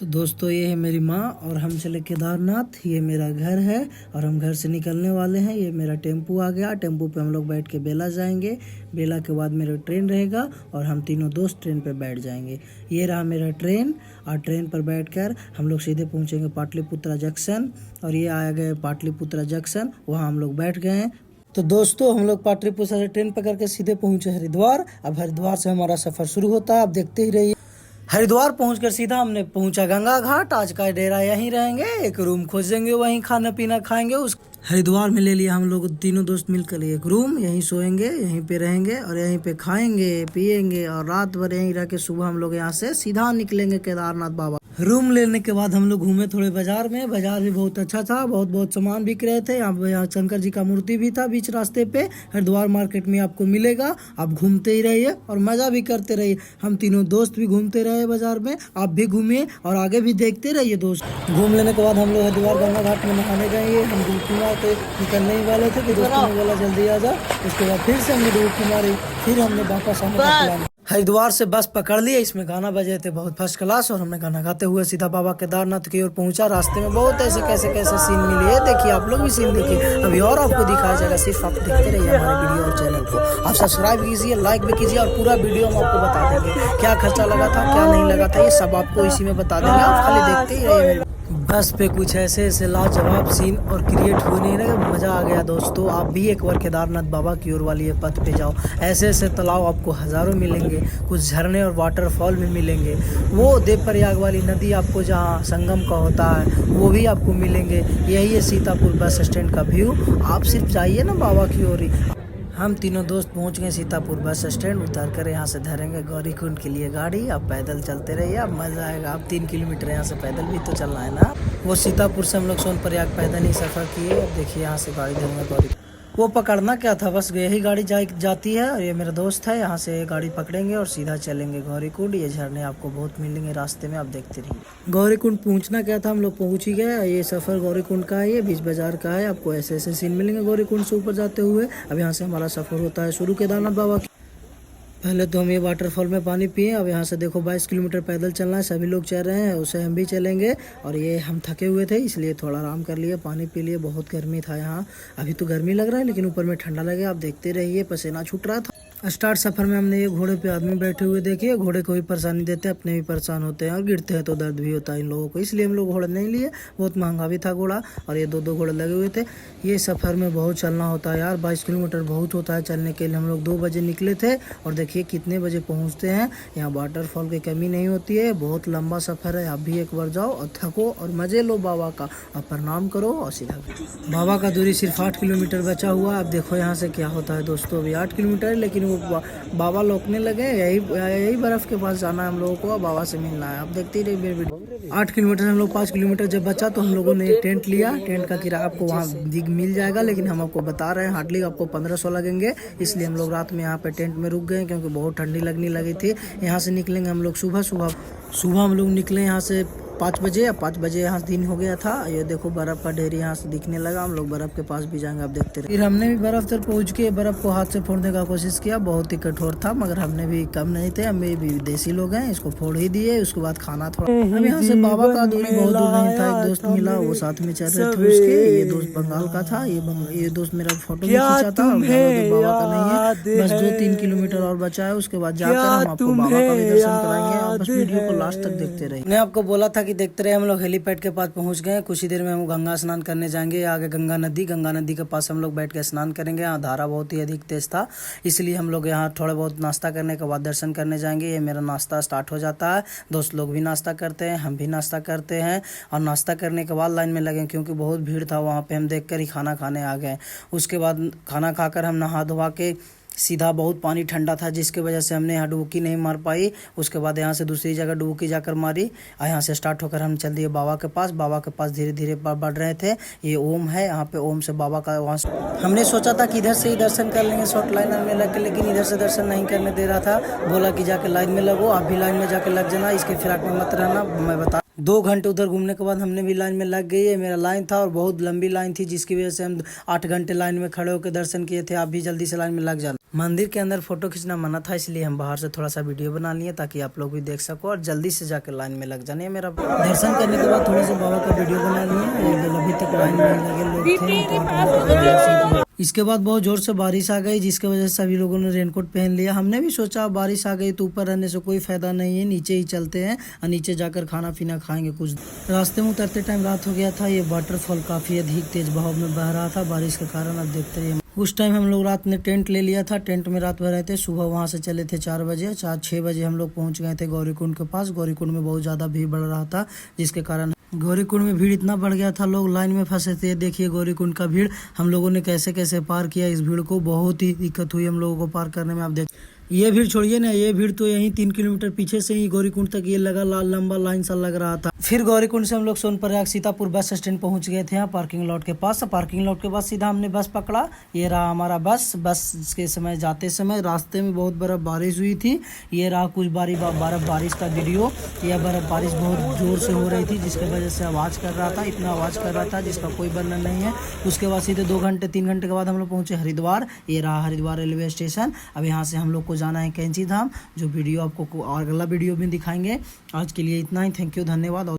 तो दोस्तों ये है मेरी माँ और हम चले केदारनाथ। ये मेरा घर है और हम घर से निकलने वाले हैं। ये मेरा टेम्पू आ गया। टेम्पू पे हम लोग बैठ के बेला जाएंगे। बेला के बाद मेरा ट्रेन रहेगा और हम तीनों दोस्त ट्रेन पे बैठ जाएंगे। ये रहा मेरा ट्रेन और ट्रेन पर बैठकर हम लोग सीधे पहुँचेंगे पाटलिपुत्रा जंक्शन। और ये आ गए पाटलिपुत्रा जंक्शन, वहाँ हम लोग बैठ गए हैं। तो दोस्तों हम लोग पाटलिपुत्रा से ट्रेन पकड़ के सीधे पहुँचे हरिद्वार। अब हरिद्वार से हमारा सफ़र शुरू होता है, आप देखते ही रहिए। हरिद्वार पहुंचकर सीधा हमने पहुंचा गंगा घाट। आज का डेरा यहीं रहेंगे, एक रूम खोजेंगे, वहीं खाना पीना खाएंगे। उस हरिद्वार में ले लिया हम लोग तीनों दोस्त मिलकर एक रूम, यहीं सोएंगे, यहीं पे रहेंगे और यहीं पे खाएंगे पिएंगे और रात भर यहीं रह के सुबह हम लोग यहाँ से सीधा निकलेंगे केदारनाथ बाबा। रूम लेने के बाद हम लोग घूमे थोड़े बाजार में। बाजार भी बहुत अच्छा था, बहुत सामान बिक रहे थे। यहाँ शंकर जी का मूर्ति भी था बीच रास्ते पे। हरिद्वार मार्केट में आपको मिलेगा, आप घूमते ही रहिए और मजा भी करते रहिए। हम तीनों दोस्त भी घूमते रहे बाजार में, आप भी घूमिए और आगे भी देखते रहिए दोस्त। घूम लेने के बाद हम लोग हरिद्वार गंगा घाट में नहाने गए। हम डुबकी मार के निकलने ही वाले थे कि दोस्तों ने बोला जल्दी आ जा। उसके बाद फिर से हमने डुबकी मारी, फिर हमने वापस आने का प्लान। हरिद्वार से बस पकड़ लिए, इसमें गाना बजे थे बहुत फर्स्ट क्लास और हमने गाना गाते हुए सीधा बाबा केदारनाथ की ओर पहुंचा। रास्ते में बहुत ऐसे कैसे सीन मिले, देखिए आप लोग भी सीन देखिए। अभी और आपको दिखाया जाएगा, सिर्फ आप देखते रहिए हमारे वीडियो और चैनल को। आप सब्सक्राइब कीजिए, लाइक भी कीजिए और पूरा वीडियो हम आपको बता देंगे क्या खर्चा लगा था, क्या नहीं लगा था, ये सब आपको इसी में बता देंगे। आप खाली देखते ही रहिए। बस पे कुछ ऐसे लाजवाब सीन और क्रिएट होने लगे, मज़ा आ गया दोस्तों। आप भी एक बार केदारनाथ बाबा की ओर वाली पथ पे जाओ। ऐसे तालाब आपको हज़ारों मिलेंगे, कुछ झरने और वाटरफॉल भी मिलेंगे। वो देवप्रयाग वाली नदी आपको जहाँ संगम का होता है वो भी आपको मिलेंगे। यही है सीतापुर बस स्टैंड का व्यू। आप सिर्फ जाइए ना बाबा की ओर ही। हम तीनों दोस्त पहुंच गए सीतापुर बस स्टैंड। उतर कर यहाँ से धरेंगे गौरीकुंड के लिए गाड़ी। अब पैदल चलते रहिए, अब मज़ा आएगा। अब 3 किलोमीटर यहाँ से पैदल भी तो चलना है ना। वो सीतापुर से हम लोग सोनप्रयाग पैदल ही सफ़र किए। अब देखिए यहाँ से गाड़ी धरेंगे गौरी। वो पकड़ना क्या था, बस यही गाड़ी जाती है और ये मेरा दोस्त है। यहाँ से गाड़ी पकड़ेंगे और सीधा चलेंगे गौरीकुंड। ये झरने आपको बहुत मिलेंगे रास्ते में, आप देखते रहिए। गौरीकुंड पहुँचना क्या था, हम लोग पहुँच ही गए। ये सफ़र गौरीकुंड का है, ये बीच बाजार का है। आपको ऐसे सीन मिलेंगे गौरीकुंड से ऊपर जाते हुए। अब यहाँ से हमारा सफ़र होता है शुरू केदारनाथ बाबा। पहले तो हम ये वाटरफॉल में पानी पिए। अब यहाँ से देखो 22 किलोमीटर पैदल चलना है, सभी लोग चल रहे हैं, उसे हम भी चलेंगे। और ये हम थके हुए थे इसलिए थोड़ा आराम कर लिए, पानी पी लिए। बहुत गर्मी था यहाँ, अभी तो गर्मी लग रहा है लेकिन ऊपर में ठंडा लगे। आप देखते रहिए, पसीना छूट रहा था। स्टार्ट सफ़र में हमने ये घोड़े पे आदमी बैठे हुए देखे। घोड़े को भी परेशानी देते हैं, अपने भी परेशान होते हैं और गिरते हैं तो दर्द भी होता है इन लोगों को, इसलिए हम लोग घोड़े नहीं लिए। बहुत महंगा भी था घोड़ा और ये 2 घोड़े लगे हुए थे। ये सफ़र में बहुत चलना होता है यार, 22 किलोमीटर बहुत होता है चलने के लिए। हम लोग 2 बजे निकले थे और देखिए कितने बजे पहुँचते हैं। यहाँ वाटरफॉल की कमी नहीं होती है। बहुत लंबा सफ़र है, आप भी एक बार जाओ और थको और मज़े लो बाबा का और प्रणाम करो और सीधा। बाबा का दूरी सिर्फ 8 किलोमीटर बचा हुआ। अब देखो यहाँ से क्या होता है दोस्तों। अभी 8 किलोमीटर है लेकिन बाबा लौकने लगे। यही बर्फ के पास जाना है हम लोगों को, बाबा से मिलना है। आप देखते ही रहिए वीडियो। 8 किलोमीटर हम लोग 5 किलोमीटर जब बचा तो हम लोगों ने एक टेंट लिया। टेंट का किराया आपको वहाँ मिल जाएगा, लेकिन हम आपको बता रहे हैं हार्डली आपको 1500 लगेंगे। इसलिए हम लोग रात में यहाँ पे टेंट में रुक गए क्योंकि बहुत ठंडी लगने लगी थी। यहाँ से निकलेंगे हम लोग सुबह हम लोग निकले यहाँ से 5 बजे। अब 5 बजे यहाँ दिन हो गया था। ये देखो बर्फ़ का ढेर यहाँ से दिखने लगा। हम लोग बर्फ़ के पास भी जाएंगे, आप देखते रहिए। फिर हमने भी बर्फ़ तक पहुँच के बर्फ़ को हाथ से फोड़ने का कोशिश किया। बहुत ही कठोर था मगर हमने भी कम नहीं थे, हम भी विदेशी लोग हैं, इसको फोड़ ही दिए। उसके बाद खाना थोड़ा। अब यहाँ से बाबा का दूरी बहुत दूर नहीं था। एक दोस्त मिला, वो साथ में चल रहे थे उसके। ये दोस्त बंगाल का था। ये दोस्त मेरा फोटो भी खींचा था। बाबा का नहीं है, बस 2-3 किलोमीटर और बचा है। उसके बाद जाकर हम आपको बाबा का भी दर्शन कराएंगे। बस वीडियो को लास्ट तक देखते रहिए। मैंने आपको बोला था कि देखते रहे। हम लोग हेलीपैड के पास पहुंच गए। कुछ ही देर में हम गंगा स्नान करने जाएंगे। आगे गंगा नदी के पास हम लोग बैठ के स्नान करेंगे। यहाँ धारा बहुत ही अधिक तेज था, इसलिए हम लोग यहाँ थोड़ा बहुत नाश्ता करने के बाद दर्शन करने जाएंगे। ये मेरा नाश्ता स्टार्ट हो जाता है। दोस्त लोग भी नाश्ता करते हैं, हम भी नाश्ता करते हैं और नाश्ता करने के बाद लाइन में लगे क्योंकि बहुत भीड़ था वहाँ पे। हम देख कर ही खाना खाने आ गए। उसके बाद खाना खाकर हम नहा धोवा के सीधा, बहुत पानी ठंडा था जिसकी वजह से हमने यहाँ डुबकी नहीं मार पाई। उसके बाद यहाँ से दूसरी जगह डुबकी जाकर मारी और यहाँ से स्टार्ट होकर हम चल दिए बाबा के पास। बाबा के पास धीरे धीरे बढ़ रहे थे। ये ओम है, यहाँ पे ओम से बाबा का वहाँ हमने सोचा था कि इधर से ही दर्शन कर लेंगे शॉर्ट लाइन में लग के, लेकिन इधर से दर्शन नहीं करने दे रहा था। बोला कि जाके लाइन में लगो, आप भी लाइन में जाके लग जाना, इसके फिराक में मत रहना। मैं बता 2 घंटे उधर घूमने के बाद हमने भी लाइन में लग गई है। मेरा लाइन था और बहुत लंबी लाइन थी, जिसकी वजह से हम 8 घंटे लाइन में खड़े होकर दर्शन किए थे। आप भी जल्दी से लाइन में लग जाना। मंदिर के अंदर फोटो खींचना मना था, इसलिए हम बाहर से थोड़ा सा वीडियो बना लिए ताकि आप लोग भी देख सको और जल्दी से जाकर लाइन में लग जाने। मेरा दर्शन करने के बाद थोड़ा सा बाबा का वीडियो बना लिए। अभी तक लाइन में लगे लोग थे। इसके बाद बहुत जोर से बारिश आ गई, जिसकी वजह से सभी लोगों ने रेनकोट पहन लिया। हमने भी सोचा बारिश आ गई तो ऊपर रहने से कोई फायदा नहीं है, नीचे ही चलते हैं और नीचे जाकर खाना पीना खाएंगे कुछ। रास्ते में उतरते टाइम रात हो गया था। ये वाटरफॉल काफी अधिक तेज बहाव में बह रहा था बारिश के कारण। अब देखते हैं, उस टाइम हम लोग रात में टेंट ले लिया था, टेंट में रात भर रहे थे। सुबह वहां से चले थे 4 बजे, 6 बजे हम लोग पहुंच गए थे गौरीकुंड के पास। गौरीकुंड में बहुत ज्यादा भीड़ बढ़ रहा था, जिसके कारण गौरीकुंड में भीड़ इतना बढ़ गया था, लोग लाइन में फंसे थे। देखिए गौरीकुंड का भीड़, हम लोगों ने कैसे कैसे पार किया इस भीड़ को। बहुत ही दिक्कत हुई हम लोगों को पार करने में। आप देख, ये भीड़ छोड़िए ना, ये भीड़ तो यहीं 3 किलोमीटर पीछे से ही गौरीकुंड तक ये लगा लंबा लाइन सा लग रहा था। फिर गौरीकुंड से हम लोग सोनप्रयाग सीतापुर बस स्टैंड पहुंच गए थे, यहाँ पार्किंग लॉट के पास। पार्किंग लॉट के बाद सीधा हमने बस पकड़ा। ये रहा हमारा बस के समय जाते समय रास्ते में बहुत बर्फ बारिश हुई थी। ये रहा कुछ बर्फ बारिश का वीडियो। यह बर्फ बारिश बहुत जोर से हो रही थी, जिसकी वजह से आवाज़ कर रहा था, इतना आवाज़ कर रहा था जिसका कोई वर्णन नहीं है। उसके बाद सीधे 2 घंटे 3 घंटे के बाद हम लोग पहुंचे हरिद्वार। ये रहा हरिद्वार रेलवे स्टेशन। अब यहाँ से हम लोग को जाना है कैंची धाम, जो वीडियो आपको अगला वीडियो में दिखाएंगे। आज के लिए इतना ही। थैंक यू, धन्यवाद।